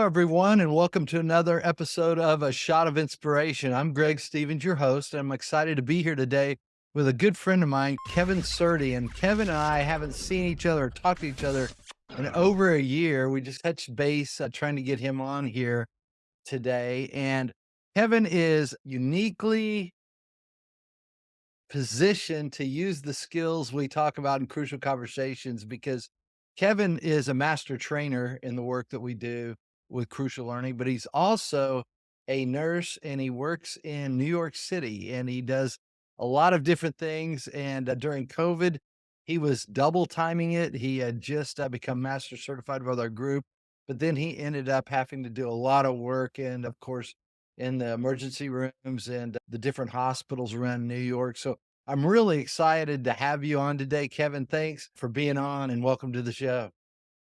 everyone, and welcome to another episode of A Shot of Inspiration. I'm Greg Stevens, your host, and I'm excited to be here today with a good friend of mine, Kevin Surdi. And Kevin and I haven't seen each other or talked to each other in over a year. We just touched base trying to get him on here today. And Kevin is uniquely positioned to use the skills we talk about in Crucial Conversations because Kevin is a master trainer in the work that we do with Crucial Learning, but he's also a nurse and he works in New York City and he does a lot of different things. And during COVID, he was double timing it. He had just become master certified with our group, but then he ended up having to do a lot of work. And of course, in the emergency rooms and the different hospitals around New York. So I'm really excited to have you on today, Kevin. Thanks for being on and welcome to the show.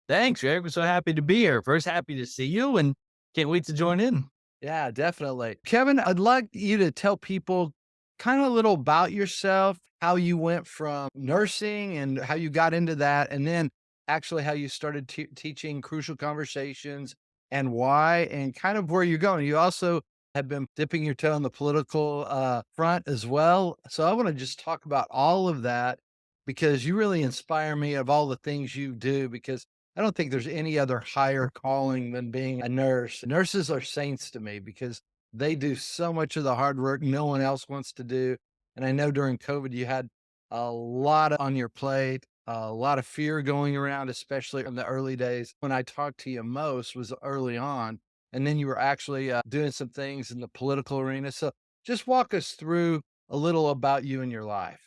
Thanks, Greg. We're so happy to be here. First, happy to see you and can't wait to join in. Yeah, definitely. Kevin, I'd like you to tell people kind of a little about yourself, how you went from nursing and how you got into that, and then actually how you started teaching Crucial Conversations and why, and kind of where you're going. You also have been dipping your toe in the political front as well. So I want to just talk about all of that because you really inspire me of all the things you do because I don't think there's any other higher calling than being a nurse. Nurses are saints to me because they do so much of the hard work no one else wants to do. And I know during COVID, you had a lot on your plate, a lot of fear going around, especially in the early days. When I talked to you most was early on. And then you were actually doing some things in the political arena. So just walk us through a little about you and your life.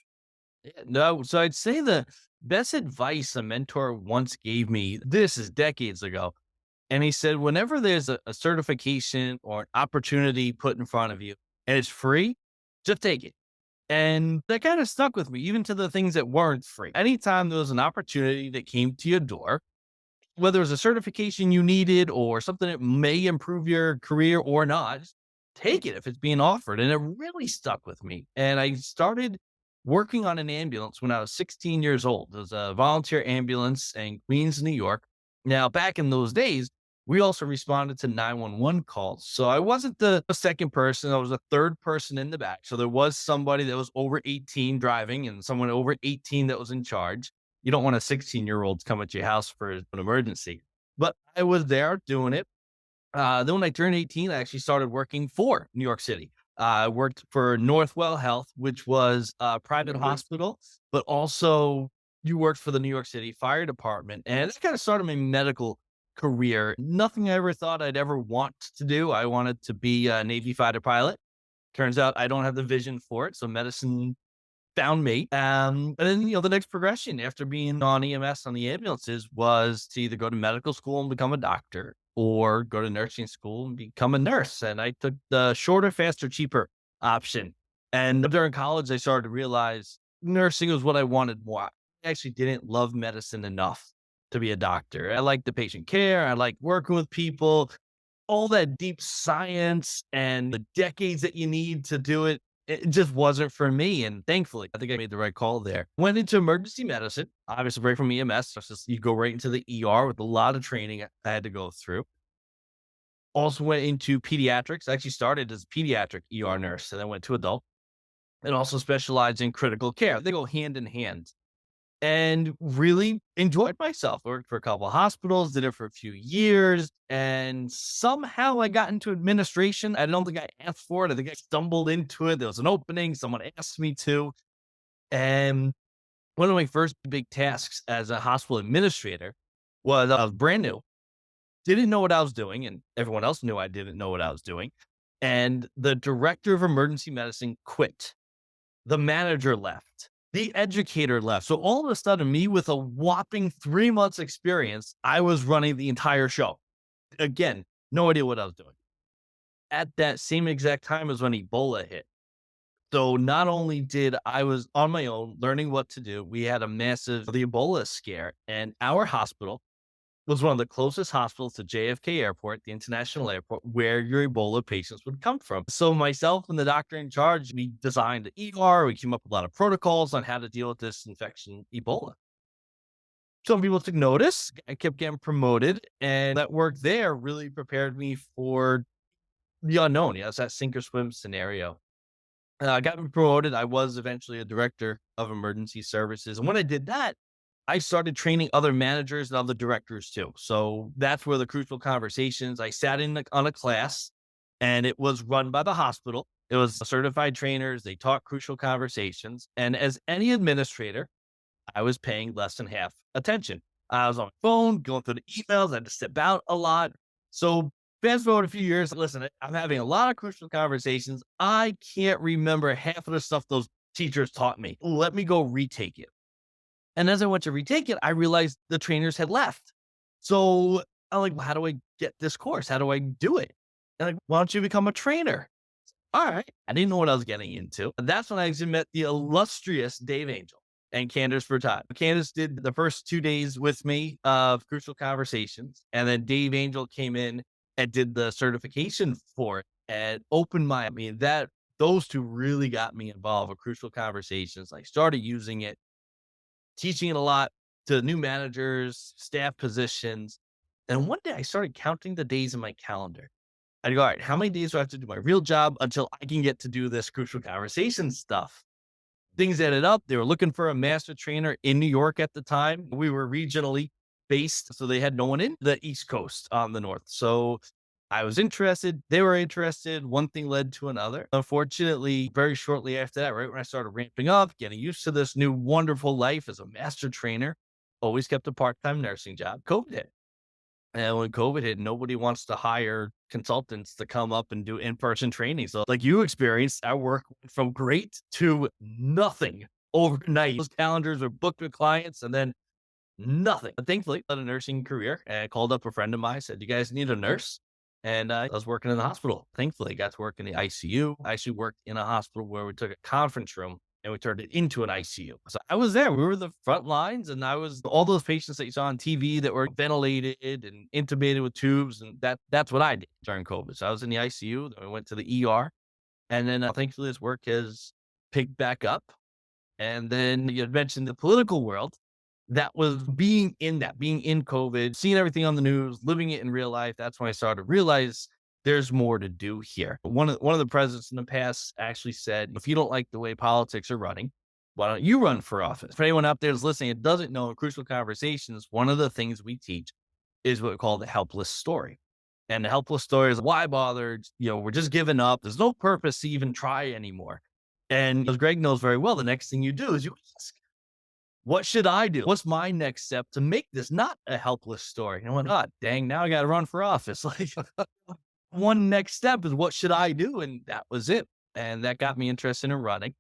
Yeah, no, so I'd say the best advice a mentor once gave me, this is decades ago. And he said, whenever there's a certification or an opportunity put in front of you and it's free, just take it. And that kind of stuck with me, even to the things that weren't free. Anytime there was an opportunity that came to your door, whether it's a certification you needed or something that may improve your career or not, just take it if it's being offered. And it really stuck with me. And I started working on an ambulance when I was 16 years old. It was a volunteer ambulance in Queens, New York. Now, back in those days, we also responded to 911 calls. So I wasn't the second person, I was the third person in the back. So there was somebody that was over 18 driving and someone over 18 that was in charge. You don't want a 16-year-old to come at your house for an emergency. But I was there doing it. Then when I turned 18, I actually started working for New York City. I worked for Northwell Health, which was a private hospital, but also you worked for the New York City Fire Department. And that kind of started my medical career. Nothing I ever thought I'd ever want to do. I wanted to be a Navy fighter pilot. Turns out I don't have the vision for it. So medicine found me. And then, the next progression after being on EMS on the ambulances was to either go to medical school and become a doctor or go to nursing school and become a nurse. And I took the shorter, faster, cheaper option. And during college, I started to realize nursing was what I wanted more. I actually didn't love medicine enough to be a doctor. I like the patient care. I like working with people, all that deep science and the decades that you need to do it. It just wasn't for me. And thankfully, I think I made the right call there. Went into emergency medicine, obviously right from EMS. So it's just you go right into the ER with a lot of training I had to go through. Also went into pediatrics. I actually started as a pediatric ER nurse and then went to adult and also specialized in critical care. They go hand in hand and really enjoyed myself. Worked for a couple of hospitals, did it for a few years, and somehow I got into administration. I don't think I asked for it. I think I stumbled into it. There was an opening, someone asked me to. And one of my first big tasks as a hospital administrator was I was brand new, didn't know what I was doing, and everyone else knew I didn't know what I was doing. And the director of emergency medicine quit. The manager left. The educator left. So all of a sudden, me with a whopping 3 months experience, I was running the entire show. Again, no idea what I was doing. At that same exact time as when Ebola hit. So not only did I was on my own learning what to do, we had a massive the Ebola scare, and our hospital was one of the closest hospitals to JFK Airport, the international airport, where your Ebola patients would come from. So myself and the doctor in charge, we designed the ER. We came up with a lot of protocols on how to deal with this infection, Ebola. Some people took notice. I kept getting promoted, and that work there really prepared me for the unknown. It's that sink or swim scenario. I got promoted. I was eventually a director of emergency services. And when I did that, I started training other managers and other directors too. So that's where the crucial conversations. I sat on a class, and it was run by the hospital. It was certified trainers. They taught crucial conversations. And as any administrator, I was paying less than half attention. I was on my phone, going through the emails. I had to step out a lot. So fast forward a few years, listen, I'm having a lot of crucial conversations. I can't remember half of the stuff those teachers taught me. Let me go retake it. And as I went to retake it, I realized the trainers had left. So I'm like, well, how do I get this course? How do I do it? And like, why don't you become a trainer? All right. I didn't know what I was getting into. And that's when I actually met the illustrious Dave Angel and Candace Bertot. Candace did the first 2 days with me of Crucial Conversations. And then Dave Angel came in and did the certification for it and opened my, I mean, that those two really got me involved with Crucial Conversations. I started using it, teaching it a lot to new managers, staff positions. And one day I started counting the days in my calendar. I'd go, all right, how many days do I have to do my real job until I can get to do this crucial conversation stuff? Things added up. They were looking for a master trainer in New York at the time. We were regionally based, so they had no one in the East Coast on the North. So I was interested. They were interested. One thing led to another. Unfortunately, very shortly after that, right when I started ramping up, getting used to this new wonderful life as a master trainer, always kept a part time nursing job. COVID hit. And when COVID hit, nobody wants to hire consultants to come up and do in-person training. So like you experienced, our work went from great to nothing overnight. Those calendars were booked with clients and then nothing. But thankfully, I had a nursing career, and I called up a friend of mine, said, you guys need a nurse? And I was working in the hospital. Thankfully, I got to work in the ICU. I actually worked in a hospital where we took a conference room and we turned it into an ICU. So I was there. We were the front lines, and I was all those patients that you saw on TV that were ventilated and intubated with tubes. And that's what I did during COVID. So I was in the ICU. Then we went to the ER. And then thankfully, this work has picked back up. And then you had mentioned the political world. That was being in COVID, seeing everything on the news, living it in real life. That's when I started to realize there's more to do here. One of the presidents in the past actually said, if you don't like the way politics are running, why don't you run for office? For anyone out there that's listening and doesn't know, in Crucial Conversations, one of the things we teach is what we call the helpless story. And the helpless story is why bother? We're just giving up. There's no purpose to even try anymore. And as Greg knows very well, the next thing you do is you ask, what should I do? What's my next step to make this not a helpless story? And I went, oh, dang, now I got to run for office. Like one next step is what should I do? And that was it. And that got me interested in running.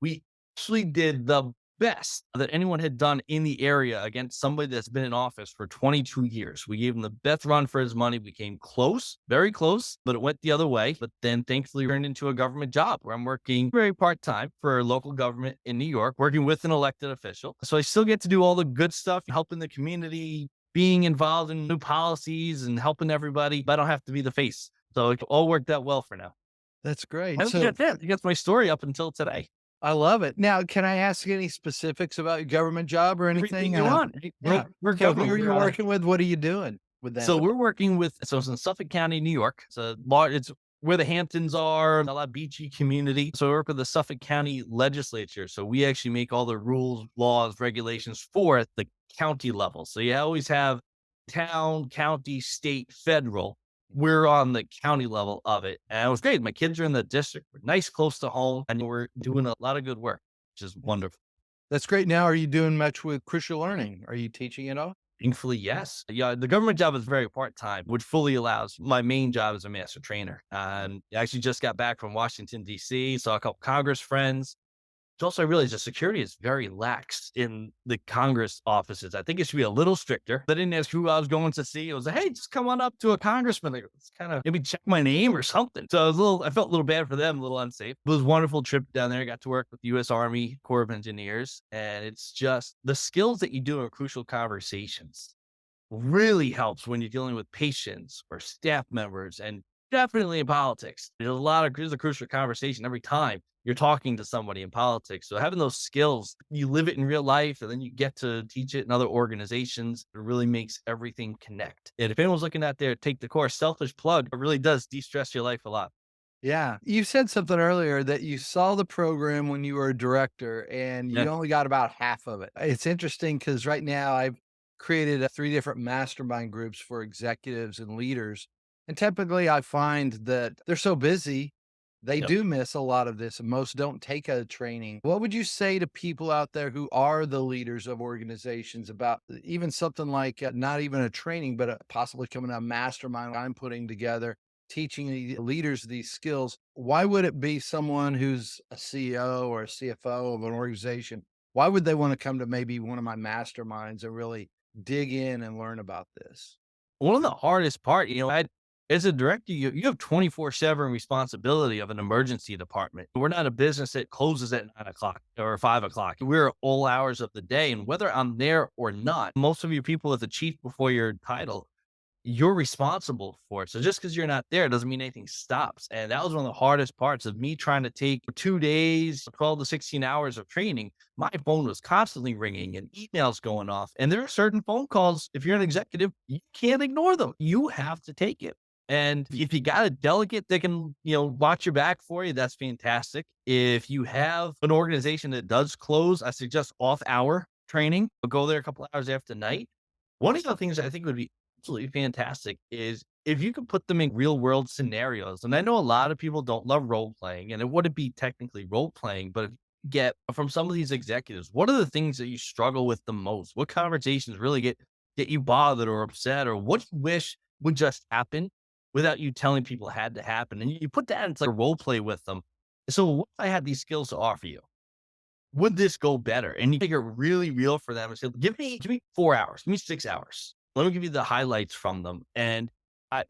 We actually did the best that anyone had done in the area against somebody that's been in office for 22 years. We gave him the best run for his money. We came close, very close, but it went the other way. But then thankfully turned into a government job where I'm working very part-time for local government in New York, working with an elected official. So I still get to do all the good stuff, helping the community, being involved in new policies and helping everybody, but I don't have to be the face. So it all worked out well for now. That's great. I think So that's it. That's my story up until today. I love it. Now, can I ask any specifics about your government job or Everything anything? you want. Yeah. We're So who government. are you working with? What are you doing with So them? we're working with, so it's in Suffolk County, New York. It's where the Hamptons are, a lot of beachy community. So we work with the Suffolk County legislature. So we actually make all the rules, laws, regulations for the county level. So you always have town, county, state, federal. We're on the county level of it. And it was great. My kids are in the district. We're nice, close to home, and we're doing a lot of good work, which is wonderful. That's great. Now, are you doing much with crucial learning? Are you teaching it all? Thankfully, yes. Yeah, the government job is very part-time, which fully allows my main job as a master trainer. And I actually just got back from Washington, D.C., saw a couple Congress friends. It's also, I realized the security is very lax in the Congress offices. I think it should be a little stricter. They didn't ask who I was going to see. It was like, hey, just come on up to a congressman. Like, it's kind of maybe check my name or something. So I felt a little bad for them, a little unsafe. It was a wonderful trip down there. I got to work with the U.S. Army Corps of Engineers. And it's just the skills that you do in crucial conversations really helps when you're dealing with patients or staff members and Definitely in politics. There's a crucial conversation every time you're talking to somebody in politics. So having those skills, you live it in real life and then you get to teach it in other organizations. It really makes everything connect. And if anyone's looking at there, take the course, selfish plug, it really does de-stress your life a lot. Yeah. You said something earlier that you saw the program when you were a director and Yeah. you only got about half of it. It's interesting because right now I've created 3 different mastermind groups for executives and leaders. And typically I find that they're so busy, they Yep. do miss a lot of this, and most don't take a training. What would you say to people out there who are the leaders of organizations about even something like not even a training, but possibly coming a mastermind I'm putting together? Teaching the leaders these skills, why would it be someone who's a CEO or a CFO of an organization? Why would they want to come to maybe one of my masterminds and really dig in and learn about this? One of the hardest part, as a director, you have 24/7 responsibility of an emergency department. We're not a business that closes at 9 o'clock or 5 o'clock. We're all hours of the day. And whether I'm there or not, most of you people as a chief before your title, you're responsible for it. So just because you're not there doesn't mean anything stops. And that was one of the hardest parts of me trying to take 2 days, 12 to 16 hours of training. My phone was constantly ringing and emails going off. And there are certain phone calls, if you're an executive, you can't ignore them. You have to take it. And if you got a delegate that can, watch your back for you, that's fantastic. If you have an organization that does close, I suggest off hour training, but go there a couple hours after night. One of the things I think would be absolutely fantastic is if you could put them in real world scenarios. And I know a lot of people don't love role playing, and it wouldn't be technically role playing, but if you get from some of these executives, what are the things that you struggle with the most? What conversations really get you bothered or upset, or what you wish would just happen without you telling people had to happen? And you put that into like a role play with them. So what if I had these skills to offer you? Would this go better? And you make it really real for them and say, give me 4 hours, give me 6 hours. Let me give you the highlights from them. And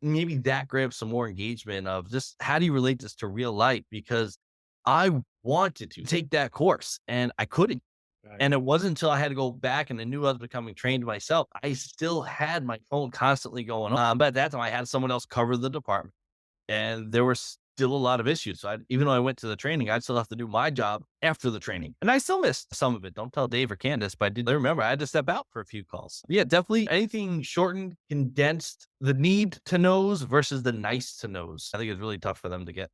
maybe that grabs some more engagement of just how do you relate this to real life? Because I wanted to take that course and I couldn't. Right. And it wasn't until I had to go back and I knew I was becoming trained myself. I still had my phone constantly going on. But at that time, I had someone else cover the department. And there were still a lot of issues. So even though I went to the training, I'd still have to do my job after the training. And I still missed some of it. Don't tell Dave or Candace, but I did remember I had to step out for a few calls. Yeah, definitely anything shortened, condensed, the need to knows versus the nice to knows. I think it's really tough for them to get.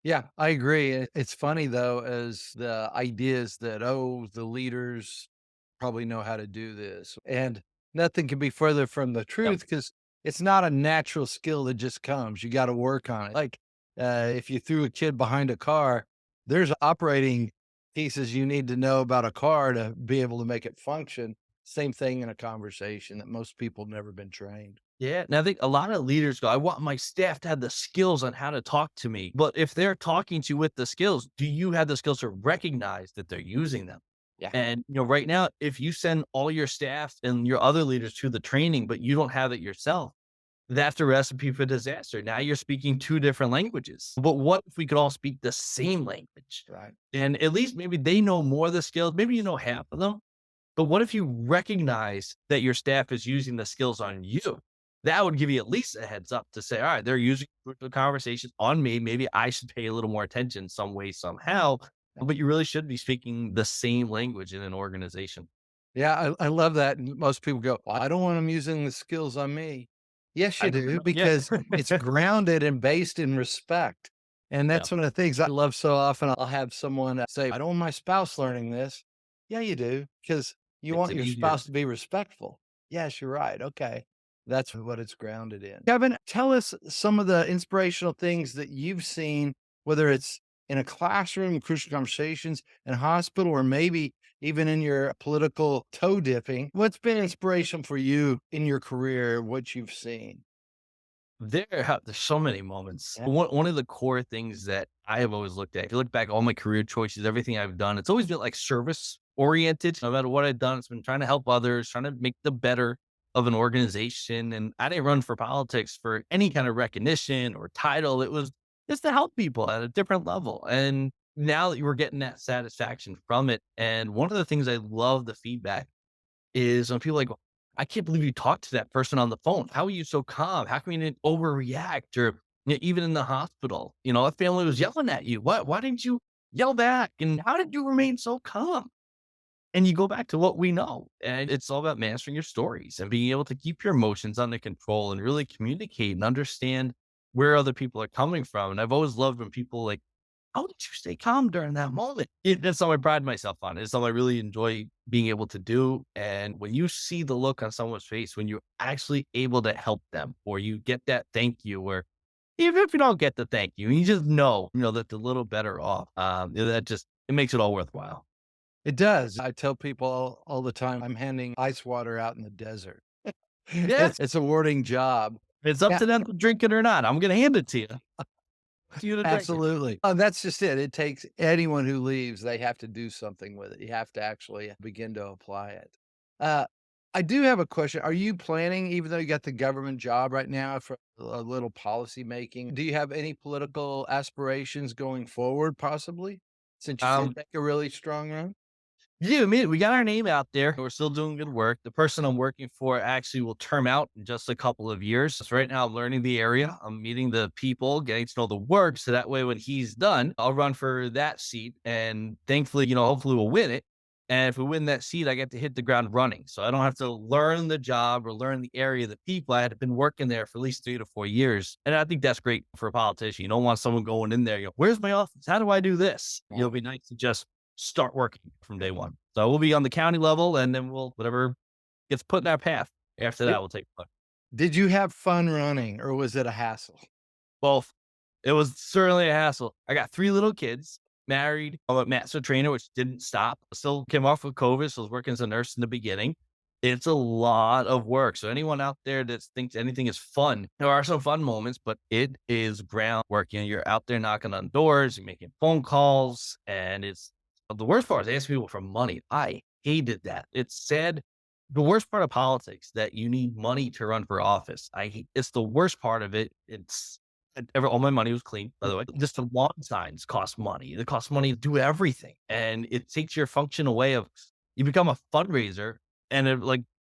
Yeah, I agree. It's funny though, as the ideas that, oh, the leaders probably know how to do this. And nothing can be further from the Yep. truth because it's not a natural skill that just comes. You got to work on it. Like if you threw a kid behind a car, there's operating pieces you need to know about a car to be able to make it function. Same thing in a conversation that most people have never been trained. Yeah. And I think a lot of leaders go, I want my staff to have the skills on how to talk to me. But if they're talking to you with the skills, do you have the skills to recognize that they're using them? Yeah. And, right now, if you send all your staff and your other leaders to the training, but you don't have it yourself, that's a recipe for disaster. Now you're speaking two different languages. But what if we could all speak the same language? Right. And at least maybe they know more of the skills. Maybe you know half of them. But what if you recognize that your staff is using the skills on you? That would give you at least a heads up to say, all right, they're using the conversations on me. Maybe I should pay a little more attention some way, somehow. But you really should be speaking the same language in an organization. Yeah, I love that, and most people go, "Well, I don't want them using the skills on me." Yes, I you don't do, know. Yeah. because it's grounded and based in respect, and Yeah. that's one of the things I love so often. I'll have someone say, "I don't want my spouse learning this." Yeah, you do, because you Makes want it your easier. spouse to be respectful. Yes, you're right, okay. That's what it's grounded in. Kevin, tell us some of the inspirational things that you've seen, whether it's in a classroom, crucial conversations, in a hospital, or maybe even in your political toe dipping. What's been inspirational for you in your career, what you've seen? There's so many moments. Yeah. One of the core things that I have always looked at, if you look back all my career choices, everything I've done, it's always been like service oriented. No matter what I've done, it's been trying to help others, trying to make the better of an organization. And I didn't run for politics for any kind of recognition or title. It was just to help people at a different level. And now that you were getting that satisfaction from it. And one of the things I love the feedback is when people are like, I can't believe you talked to that person on the phone. How are you so calm? How come you didn't overreact? Or Yeah, even in the hospital, a family was yelling at you. Why didn't you yell back? And how did you remain so calm? And you go back to what we know, and it's all about mastering your stories and being able to keep your emotions under control and really communicate and understand where other people are coming from. And I've always loved when people like, how did you stay calm during that moment? That's something I pride myself on. It's something I really enjoy being able to do. And when you see the look on someone's face, when you're actually able to help them, or you get that thank you, or even if you don't get the thank you, you just know that they're a little better off. That just it makes it all worthwhile. It does. I tell people all the time, I'm handing ice water out in the desert. Yeah, It's a rewarding job. it's up Yeah, to them to drink it or not. I'm gonna hand it to you to drink it. absolutely. That's just it. It takes anyone who leaves, they have to do something with it. You have to actually begin to apply it. Uh, I do have a question. Are you planning, even though you got the government job right now, for a little policy making, do you have any political aspirations going forward, possibly? Since you did Um, make a really strong run? yeah, I mean, we got our name out there. We're still doing good work. The person I'm working for actually will term out in just a couple of years. So right now I'm learning the area. I'm meeting the people, getting to know the work. So that way when he's done, I'll run for that seat. And thankfully, hopefully we'll win it. And if we win that seat, I get to hit the ground running. So I don't have to learn the job or learn the area, the people. I had been working there for at least 3 to 4 years. And I think that's great for a politician. You don't want someone going in there, where's my office? How do I do this? It'll be nice to just start working from day one. So we'll be on the county level, and then whatever gets put in our path after that, we'll take a look. Did you have fun running or was it a hassle? Both. It was certainly a hassle. I got 3 little kids, married. I'm a master trainer, which didn't stop. Still came off with COVID, so I was working as a nurse in the beginning. It's a lot of work. So anyone out there that thinks anything is fun, there are some fun moments, but it is ground work. You're out there knocking on doors, you're making phone calls, and it's the worst part is asking people for money. I hated that. It's sad. The worst part of politics that you need money to run for office. It's the worst part of it. All my money was clean, by the way. Just the lawn signs cost money. It costs money to do everything. And it takes your function away of you become a fundraiser. And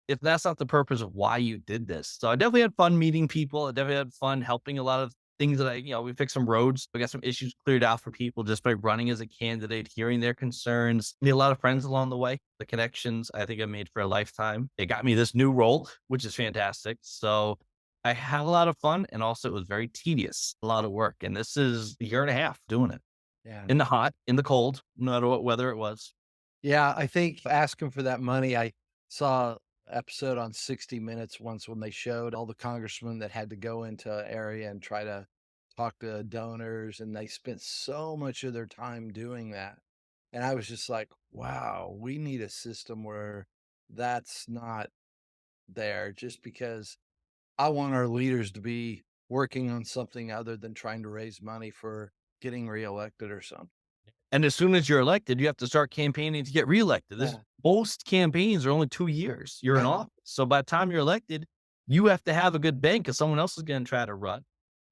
if that's not the purpose of why you did this. So I definitely had fun meeting people. I definitely had fun helping a lot of things that we fixed some roads. We got some issues cleared out for people just by running as a candidate, hearing their concerns. Made a lot of friends along the way. The connections I think I made for a lifetime. It got me this new role, which is fantastic. So I had a lot of fun, and also it was very tedious, a lot of work. And this is a year and a half doing it Yeah. in the hot, in the cold, no matter what weather it was. Yeah, I think asking for that money, I saw a episode on 60 Minutes once when they showed all the congressmen that had to go into an area and try to talk to donors, and they spent so much of their time doing that. And I was just like, wow, we need a system where that's not there just because I want our leaders to be working on something other than trying to raise money for getting reelected or something. And as soon as you're elected, you have to start campaigning to get reelected. Yeah. Most campaigns are only 2 years. You're in Yeah. office. So by the time you're elected, you have to have a good bank because someone else is going to try to run.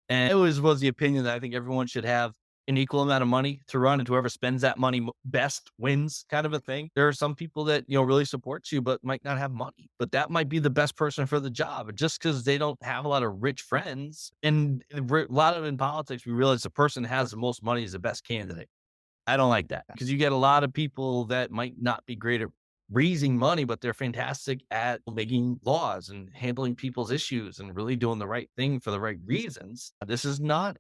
And it was the opinion that I think everyone should have an equal amount of money to run, and whoever spends that money best wins, kind of a thing. There are some people that, really support you, but might not have money, but that might be the best person for the job. Just because they don't have a lot of rich friends, and a lot of in politics, we realize the person that has the most money is the best candidate. I don't like that because you get a lot of people that might not be great at raising money, but they're fantastic at making laws and handling people's issues and really doing the right thing for the right reasons. This is not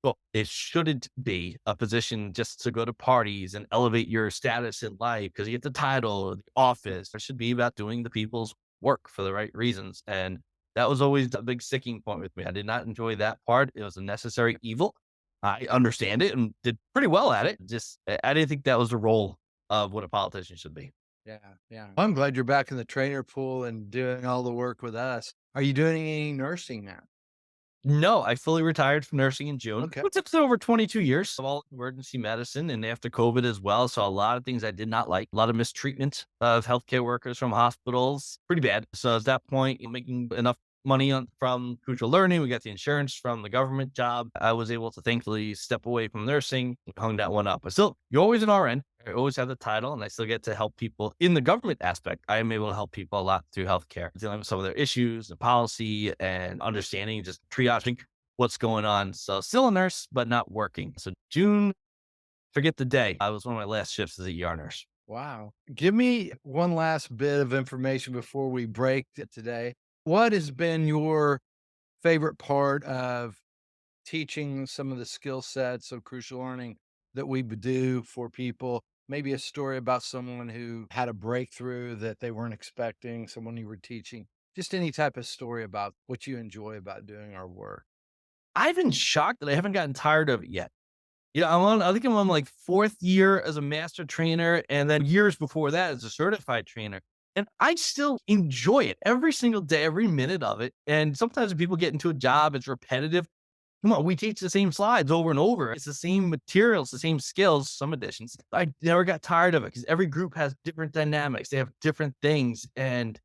well, it shouldn't be a position just to go to parties and elevate your status in life because you get the title or the office. It should be about doing the people's work for the right reasons. And that was always a big sticking point with me. I did not enjoy that part. It was a necessary evil. I understand it and did pretty well at it. Just I didn't think that was the role of what a politician should be. Yeah, yeah. I'm glad you're back in the trainer pool and doing all the work with us. Are you doing any nursing now? No, I fully retired from nursing in June. Okay. It's over 22 years of all emergency medicine and after COVID as well. So a lot of things I did not like, a lot of mistreatment of healthcare workers from hospitals, pretty bad. So at that point, making enough money from crucial learning, we got the insurance from the government job. I was able to thankfully step away from nursing, hung that one up. But still, you're always an RN. I always have the title, and I still get to help people in the government aspect. I am able to help people a lot through healthcare, dealing with some of their issues and policy and understanding, just triaging what's going on. So still a nurse, but not working. So June, forget the day. I was one of my last shifts as a ER nurse. Wow. Give me one last bit of information before we break today. What has been your favorite part of teaching some of the skill sets of crucial learning that we do for people? Maybe a story about someone who had a breakthrough that they weren't expecting, someone you were teaching. Just any type of story about what you enjoy about doing our work. I've been shocked that I haven't gotten tired of it yet. I think I'm on like fourth year as a master trainer, and then years before that as a certified trainer. And I still enjoy it every single day, every minute of it. And sometimes when people get into a job, it's repetitive. Come on, we teach the same slides over and over. It's the same materials, the same skills, some additions. I never got tired of it because every group has different dynamics. They have different things. And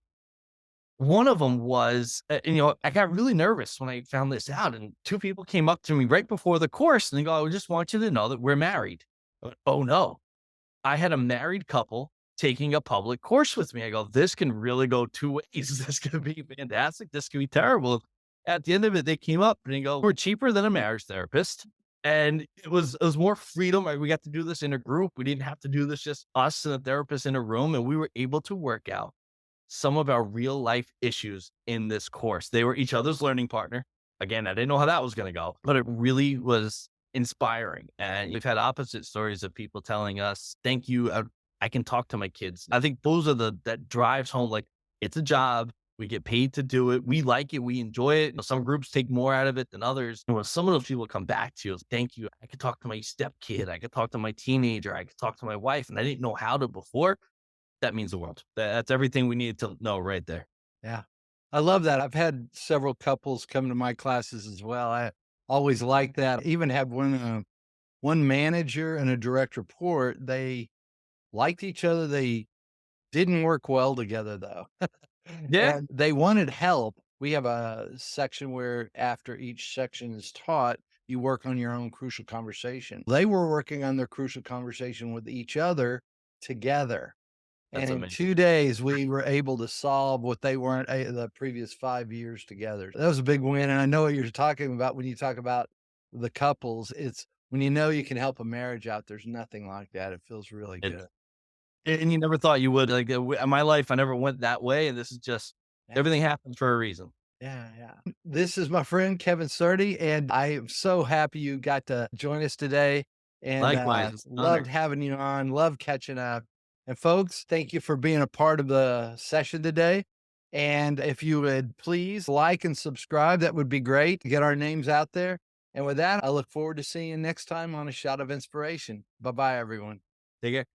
one of them was, I got really nervous when I found this out, and two people came up to me right before the course, and they go, "I just want you to know that we're married." I went, "Oh, no." I had a married couple taking a public course with me. I go, "This can really go 2 ways. This could be fantastic. This could be terrible." At the end of it, they came up and they go, "We're cheaper than a marriage therapist." And it was more freedom. Like, we got to do this in a group. We didn't have to do this just us and a therapist in a room, and we were able to work out some of our real life issues in this course. They were each other's learning partner. Again, I didn't know how that was going to go, but it really was inspiring. And we've had opposite stories of people telling us, "Thank you. I can talk to my kids." I think those are that drives home. Like, it's a job. We get paid to do it. We like it. We enjoy it. Some groups take more out of it than others. And when some of those people come back to you, "Thank you. I could talk to my step kid. I could talk to my teenager. I could talk to my wife. And I didn't know how to before." That means the world. That's everything we need to know right there. Yeah. I love that. I've had several couples come to my classes as well. I always like that. Even had one manager and a direct report. They liked each other. They didn't work well together though. Yeah, And they wanted help. We have a section where after each section is taught, you work on your own crucial conversation. They were working on their crucial conversation with each other together. And that's in amazing. 2 days, we were able to solve what they weren't the previous 5 years together. That was a big win, and I know what you're talking about when you talk about the couples. It's when you know you can help a marriage out, there's nothing like that. It feels really It's good. and you never thought you would. Like, in my life, I never went that way, and this is just Yeah, everything happens for a reason. yeah, yeah. This is my friend Kevin Surdi, and I am so happy you got to join us today, and, Likewise, it's an loved honor. having you on, loved catching up. And folks, thank you for being a part of the session today. And if you would please like and subscribe, that would be great to get our names out there. And with that, I look forward to seeing you next time on A Shot of Inspiration. Bye-bye, everyone. Take care.